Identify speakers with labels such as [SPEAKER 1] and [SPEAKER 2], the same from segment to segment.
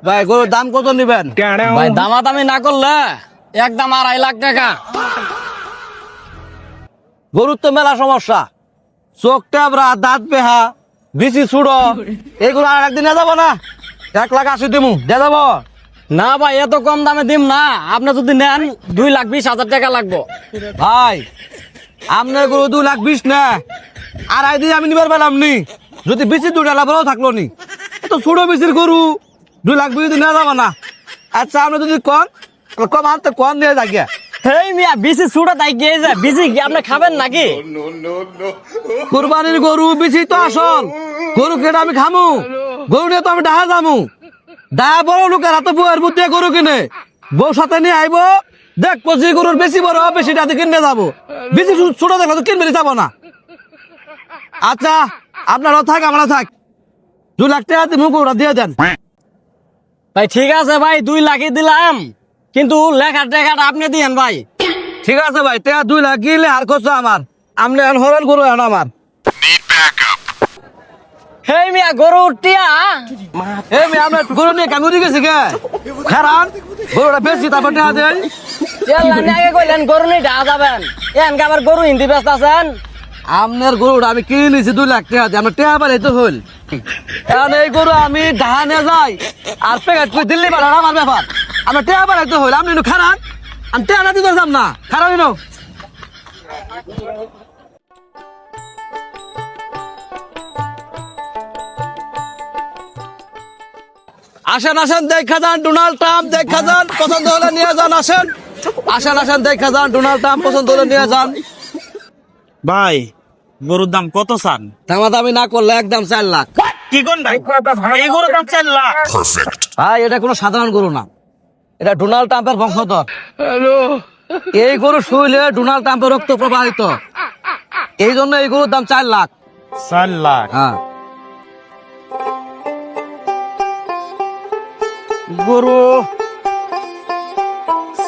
[SPEAKER 1] ভাই গরুর দাম কত নিবেন?
[SPEAKER 2] ভাই দামাদামি না করলে একদম 2.5 লাখ টাকা।
[SPEAKER 1] গরুর তো মেলা সমস্যা, চোখ টেবরা, দাঁত বেহা, বিচি ছুড়ো, এইগুলো আর একদিন নিয়ে যাবো না? 1,80,000 দিমু, দিয়ে যাবো?
[SPEAKER 2] না ভাই এত কম দামে দিম না, আপনি যদি নেন 2,20,000 টাকা লাগবো।
[SPEAKER 1] ভাই আপনার গরু 2,20,000 না, আর দিন আমি নিবার পেলাম নি, যদি বিচি দুটা লাভও থাকলো নি। এত ছোট বিচির গরু 2,20,000 নিয়ে যাবো না। আচ্ছা আপনি যদি কম আনতে কম দিয়ে থাকিয়া।
[SPEAKER 2] হেই মিয়া বিসি ছুড়ে তাই গিয়ে যায়, বিসি কি আপনি খাবেন নাকি?
[SPEAKER 1] কুরবানির গরু বিচি তো আসল গরু, কেটে আমি খামু? গরু নিয়ে তো আমি ডাহা যামু, ডাহা বড় লোকের হাতে বউয়ের বুদ্ধি গরু কিনে, বউ সাথে নিয়ে আইবো, দেখবো যে গরুর বেশি বড় হবে সেটাতে কিনে যাবো, বেশি ছোট দেখো তো কিনবে যাবো না। আচ্ছা আপনারাও থাক আমরাও থাক, 2,00,000 টাকা দিয়ে মুখ দিয়ে দেন।
[SPEAKER 2] ভাই ঠিক আছে ভাই 2 লাখই দিলাম, কিন্তু লেখার টাকাটা আপনি দিয়েন ভাই।
[SPEAKER 1] ঠিক আছে ভাই, টাকা 2,00,000 গিলে আর কত আমার, আপনি এখন হরেন গরু এখন আমার।
[SPEAKER 2] হেই মিয়া গরু টিয়া
[SPEAKER 1] এই মেয়ে আপনার গরু নিয়ে কামড়ি গেছে কে? খারান গরুটা বেশি তারপর টাকা দেয়।
[SPEAKER 2] লাইনে আগে কইলেন গরু নিয়ে ঢা যাবেন, এনকে আবার গরু হিন্দি ব্যস্ত আছেন।
[SPEAKER 1] আপনার গরুটা আমি কিনে নিয়েছি 2,00,000 টাকা দিয়ে, আমার টাকা পারে তো হল। এখন এই গরু আমি ধানে যাই আর প্যাকেট করে দিল্লি পাঠান আমার ব্যাপার, আমার টাকা পারে তো হল। আপনি খারান, আমি টাকা না দিতে যাব না, খারাপ নো। আসেন আসেন দেখা যান ডোনাল্ড ট্রাম্প, দেখা যান পছন্দ হলে নিয়ে যান। আসেন আসেন আসেন দেখা যান ডোনাল্ড ট্রাম্প পছন্দ হলে নিয়ে যান।
[SPEAKER 3] ভাই গরুর দাম কত চান?
[SPEAKER 1] দামাদামি না করলে একদম 4 লাখ।
[SPEAKER 3] কি কোন ভাই, এই গরুর দাম 4 লাখ?
[SPEAKER 1] ভাই এটা কোনো সাধারণ গরু না, এটা ডোনাল্ড ট্রাম্পের বংশধর। এই গরু শুইলে ডোনাল্ড ট্রাম্পের রক্ত প্রবাহিত, এই জন্য এই গরুর দাম 4 লাখ।
[SPEAKER 3] 4 লাখ?
[SPEAKER 1] হ্যাঁ
[SPEAKER 3] গরু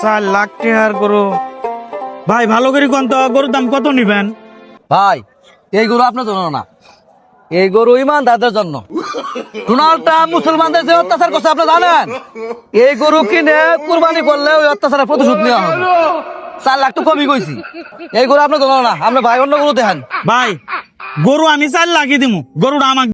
[SPEAKER 3] 4 লাখ টাকার গরু। ভাই ভালো করে কোন তো গরুর দাম কত নিবেন?
[SPEAKER 1] ভাই এই গরু আপনার জন্য না, এই গরু ইমানদারদের জন্য। ডোনাল্ড ট্রাম্প মুসলমানদের যে অত্যাচার করছে আপনি জানেন? এই গরু কিনে কুরবানি করলে ওই অত্যাচারের প্রতিশোধ নেওয়া হবে। 4 লাখ তো কমই কইছি, এই গরু আপনার জন্য না, আপনি ভাই অন্য গরু দেখেন।
[SPEAKER 3] ভাই গরু আমি 4 লাখই দিমু, গরুটা আমার